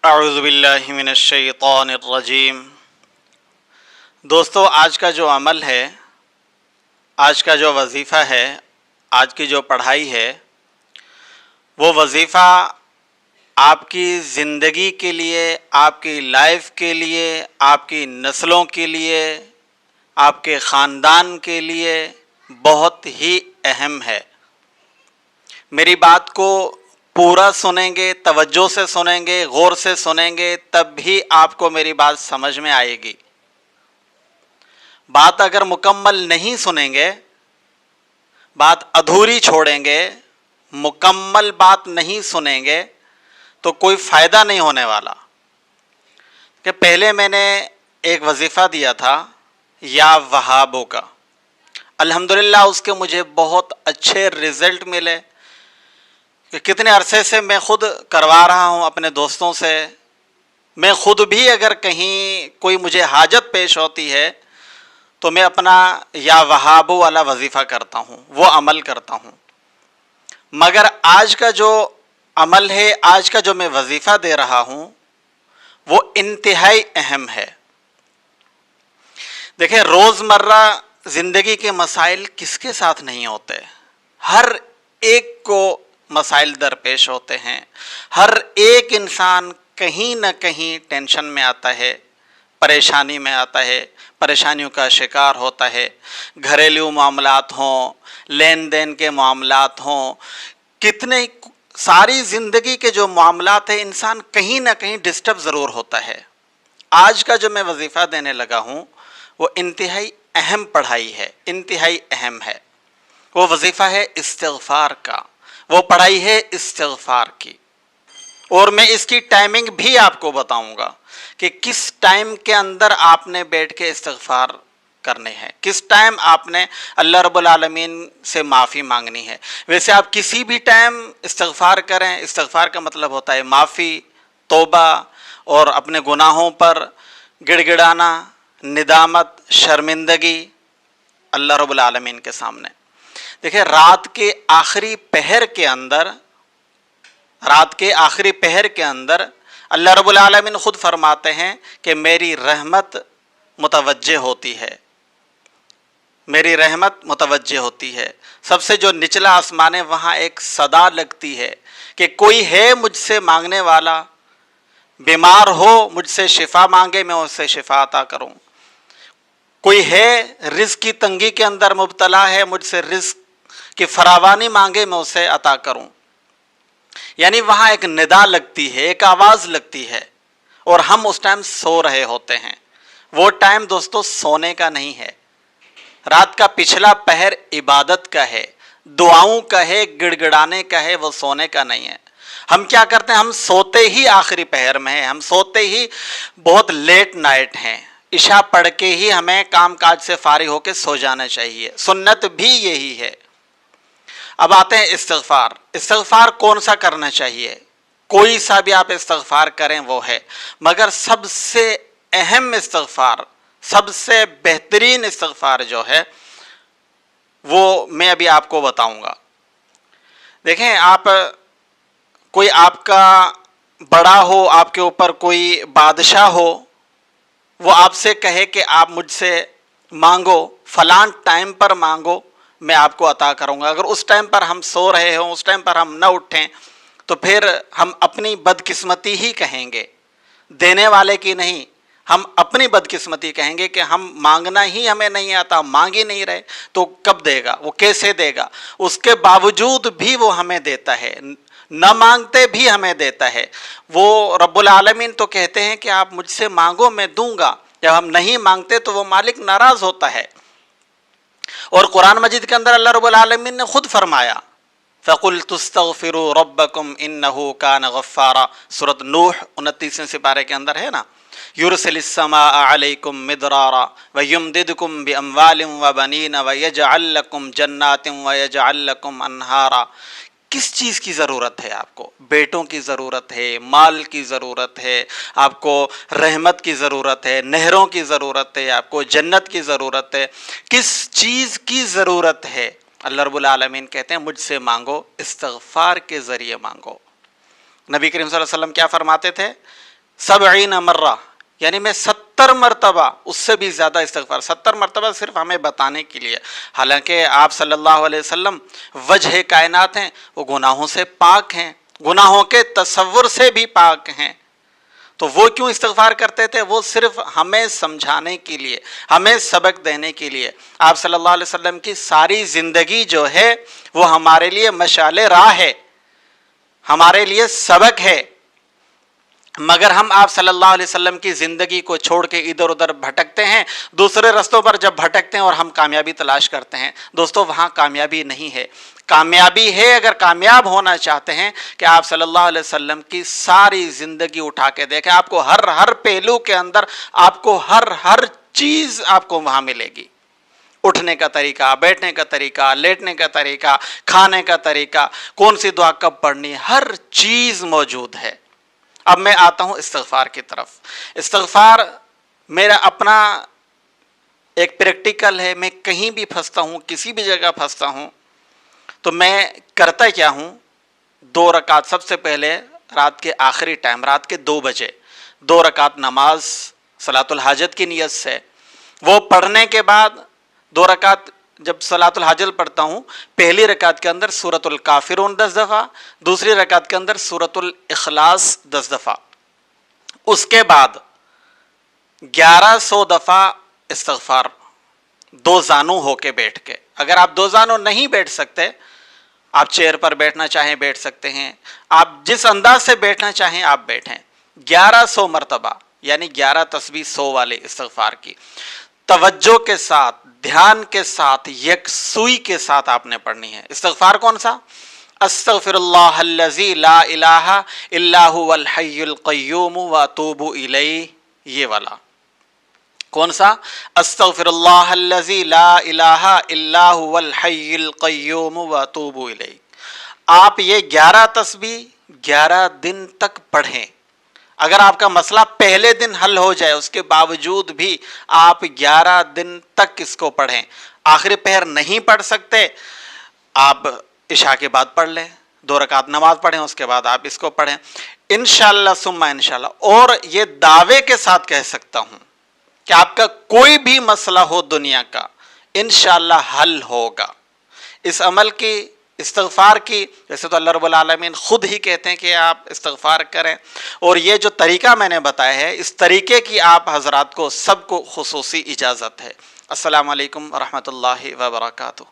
اعوذ باللہ من الشیطان الرجیم۔ دوستو، آج کا جو عمل ہے، آج کا جو وظیفہ ہے، آج کی جو پڑھائی ہے، وہ وظیفہ آپ کی زندگی کے لیے، آپ کی لائف کے لیے، آپ کی نسلوں کے لیے، آپ کے خاندان کے لیے بہت ہی اہم ہے۔ میری بات کو پورا سنیں گے، توجہ سے سنیں گے، غور سے سنیں گے، تب بھی آپ کو میری بات سمجھ میں آئے گی۔ بات اگر مکمل نہیں سنیں گے، بات ادھوری چھوڑیں گے، مکمل بات نہیں سنیں گے تو کوئی فائدہ نہیں ہونے والا۔ کہ پہلے میں نے ایک وظیفہ دیا تھا یا وہابوں کا، الحمدللہ اس کے مجھے بہت اچھے رزلٹ ملے۔ کہ کتنے عرصے سے میں خود کروا رہا ہوں اپنے دوستوں سے، میں خود بھی اگر کہیں کوئی مجھے حاجت پیش ہوتی ہے تو میں اپنا یا وہابو والا وظیفہ کرتا ہوں، وہ عمل کرتا ہوں۔ مگر آج کا جو عمل ہے، آج کا جو میں وظیفہ دے رہا ہوں، وہ انتہائی اہم ہے۔ دیکھیں، روزمرہ زندگی کے مسائل کس کے ساتھ نہیں ہوتے؟ ہر ایک کو مسائل درپیش ہوتے ہیں۔ ہر ایک انسان کہیں نہ کہیں ٹینشن میں آتا ہے، پریشانی میں آتا ہے، پریشانیوں کا شکار ہوتا ہے۔ گھریلو معاملات ہوں، لین دین کے معاملات ہوں، کتنے ساری زندگی کے جو معاملات ہیں، انسان کہیں نہ کہیں ڈسٹرب ضرور ہوتا ہے۔ آج کا جو میں وظیفہ دینے لگا ہوں وہ انتہائی اہم پڑھائی ہے، انتہائی اہم ہے۔ وہ وظیفہ ہے استغفار کا، وہ پڑھائی ہے استغفار کی۔ اور میں اس کی ٹائمنگ بھی آپ کو بتاؤں گا کہ کس ٹائم کے اندر آپ نے بیٹھ کے استغفار کرنے ہیں، کس ٹائم آپ نے اللہ رب العالمین سے معافی مانگنی ہے۔ ویسے آپ کسی بھی ٹائم استغفار کریں، استغفار کا مطلب ہوتا ہے معافی، توبہ اور اپنے گناہوں پر گڑ گڑانا، ندامت، شرمندگی اللہ رب العالمین کے سامنے۔ دیکھیں، رات کے آخری پہر کے اندر اللہ رب العالمین خود فرماتے ہیں کہ میری رحمت متوجہ ہوتی ہے، میری رحمت متوجہ ہوتی ہے۔ سب سے جو نچلا آسمان ہے، وہاں ایک صدا لگتی ہے کہ کوئی ہے مجھ سے مانگنے والا، بیمار ہو مجھ سے شفا مانگے، میں اس سے شفا عطا کروں۔ کوئی ہے رزق کی تنگی کے اندر مبتلا ہے، مجھ سے رزق کی فراوانی مانگے، میں اسے عطا کروں۔ یعنی وہاں ایک ندا لگتی ہے، ایک آواز لگتی ہے، اور ہم اس ٹائم سو رہے ہوتے ہیں۔ وہ ٹائم دوستو سونے کا نہیں ہے۔ رات کا پچھلا پہر عبادت کا ہے، دعاؤں کا ہے، گڑ گڑانے کا ہے، وہ سونے کا نہیں ہے۔ ہم کیا کرتے ہیں؟ ہم سوتے ہی آخری پہر میں ہیں، ہم سوتے ہی بہت لیٹ نائٹ ہیں۔ عشاء پڑھ کے ہی ہمیں کام کاج سے فارغ ہو کے سو جانا چاہیے، سنت بھی یہی ہے۔ اب آتے ہیں استغفار۔ استغفار کون سا کرنا چاہیے؟ کوئی سا بھی آپ استغفار کریں وہ ہے، مگر سب سے اہم استغفار، سب سے بہترین استغفار جو ہے وہ میں ابھی آپ کو بتاؤں گا۔ دیکھیں، کوئی آپ کا بڑا ہو، آپ کے اوپر کوئی بادشاہ ہو، وہ آپ سے کہے کہ آپ مجھ سے مانگو، فلاں ٹائم پر مانگو، میں آپ کو عطا کروں گا۔ اگر اس ٹائم پر ہم سو رہے ہوں، اس ٹائم پر ہم نہ اٹھیں، تو پھر ہم اپنی بدقسمتی ہی کہیں گے، دینے والے کی نہیں۔ ہم اپنی بدقسمتی کہیں گے کہ ہم مانگنا ہی ہمیں نہیں آتا، مانگ ہی نہیں رہے، تو کب دے گا، وہ کیسے دے گا؟ اس کے باوجود بھی وہ ہمیں دیتا ہے، نہ مانگتے بھی ہمیں دیتا ہے۔ وہ رب العالمین تو کہتے ہیں کہ آپ مجھ سے مانگو، میں دوں گا۔ جب ہم نہیں مانگتے تو وہ مالک ناراض ہوتا ہے۔ اور قرآن مجید کے اندر اللہ رب العالمین نے خود فرمایا، فَقُلْتُ اسْتَغْفِرُوا رَبَّكُمْ إِنَّهُ كَانَ غَفَّارًا، سورۃ نوح 29ویں سپارے کے اندر ہے نا، يُرْسِلِ السَّمَاءَ عَلَيْكُمْ مِدْرَارًا وَيُمْدِدْكُمْ بِأَمْوَالٍ وَبَنِينَ وَيَجْعَلْ لَكُمْ جَنَّاتٍ وَيَجْعَلْ لَكُمْ أَنْهَارًا۔ کس چیز کی ضرورت ہے آپ کو؟ بیٹوں کی ضرورت ہے، مال کی ضرورت ہے، آپ کو رحمت کی ضرورت ہے، نہروں کی ضرورت ہے، آپ کو جنت کی ضرورت ہے۔ کس چیز کی ضرورت ہے؟ اللہ رب العالمین کہتے ہیں مجھ سے مانگو، استغفار کے ذریعے مانگو۔ نبی کریم صلی اللہ علیہ وسلم کیا فرماتے تھے 70 مرہ، یعنی میں 70 مرتبہ، اس سے بھی زیادہ استغفار، 70 مرتبہ صرف ہمیں بتانے کے لیے، حالانکہ آپ صلی اللہ علیہ وسلم وجہ کائنات ہیں، وہ گناہوں سے پاک ہیں، گناہوں کے تصور سے بھی پاک ہیں، تو وہ کیوں استغفار کرتے تھے؟ وہ صرف ہمیں سمجھانے کے لیے، ہمیں سبق دینے کے لیے۔ آپ صلی اللہ علیہ وسلم کی ساری زندگی جو ہے وہ ہمارے لیے مشعل راہ ہے، ہمارے لیے سبق ہے، مگر ہم آپ صلی اللہ علیہ وسلم کی زندگی کو چھوڑ کے ادھر ادھر بھٹکتے ہیں، دوسرے رستوں پر جب بھٹکتے ہیں اور ہم کامیابی تلاش کرتے ہیں، دوستو وہاں کامیابی نہیں ہے۔ کامیابی ہے، اگر کامیاب ہونا چاہتے ہیں، کہ آپ صلی اللہ علیہ وسلم کی ساری زندگی اٹھا کے دیکھیں، آپ کو ہر پہلو کے اندر، آپ کو ہر چیز آپ کو وہاں ملے گی۔ اٹھنے کا طریقہ، بیٹھنے کا طریقہ، لیٹنے کا طریقہ، کھانے کا طریقہ، کون سی دعا کب پڑھنی، ہر چیز موجود ہے۔ اب میں آتا ہوں استغفار کی طرف۔ استغفار میرا اپنا ایک پریکٹیکل ہے، میں کہیں بھی پھنستا ہوں، کسی بھی جگہ پھنستا ہوں تو میں کرتا کیا ہوں، 2 رکعت، سب سے پہلے رات کے آخری ٹائم، رات کے 2 بجے 2 رکعت نماز صلاۃ الحاجت کی نیت سے، وہ پڑھنے کے بعد 2 رکعت جب صلاۃ الحاجت پڑھتا ہوں، پہلی رکعت کے اندر سورۃ الکافرون 10 دفعہ، دوسری رکعت کے اندر سورۃ الاخلاص 10 دفعہ، اس کے بعد 1100 دفعہ استغفار 2 زانو ہو کے بیٹھ کے۔ اگر آپ 2 زانو نہیں بیٹھ سکتے، آپ چیئر پر بیٹھنا چاہیں بیٹھ سکتے ہیں، آپ جس انداز سے بیٹھنا چاہیں آپ بیٹھیں، 1100 مرتبہ، یعنی 11 تسبیح 100 والے استغفار کی، توجہ کے ساتھ، دھیان کے ساتھ، یکسوئی کے ساتھ آپ نے پڑھنی ہے۔ استغفار کون سا؟ استغفر اللہ الذی لا الہ الا هو الحی القیوم واتوب الیہ، یہ والا۔ کون سا؟ استغفر اللہ الذی لا الہ الا هو الحی القیوم واتوب الیہ۔ آپ یہ 11 تسبیح 11 دن تک پڑھیں۔ اگر آپ کا مسئلہ پہلے دن حل ہو جائے، اس کے باوجود بھی آپ 11 دن تک اس کو پڑھیں۔ آخری پہر نہیں پڑھ سکتے، آپ عشاء کے بعد پڑھ لیں، 2 رکعت نماز پڑھیں، اس کے بعد آپ اس کو پڑھیں، انشاءاللہ ثم انشاءاللہ۔ اور یہ دعوے کے ساتھ کہہ سکتا ہوں کہ آپ کا کوئی بھی مسئلہ ہو دنیا کا، انشاءاللہ حل ہوگا۔ اس عمل کی، استغفار کی، ویسے تو اللہ رب العالمین خود ہی کہتے ہیں کہ آپ استغفار کریں، اور یہ جو طریقہ میں نے بتایا ہے، اس طریقے کی آپ حضرات کو سب کو خصوصی اجازت ہے۔ السلام علیکم ورحمۃ اللہ وبرکاتہ۔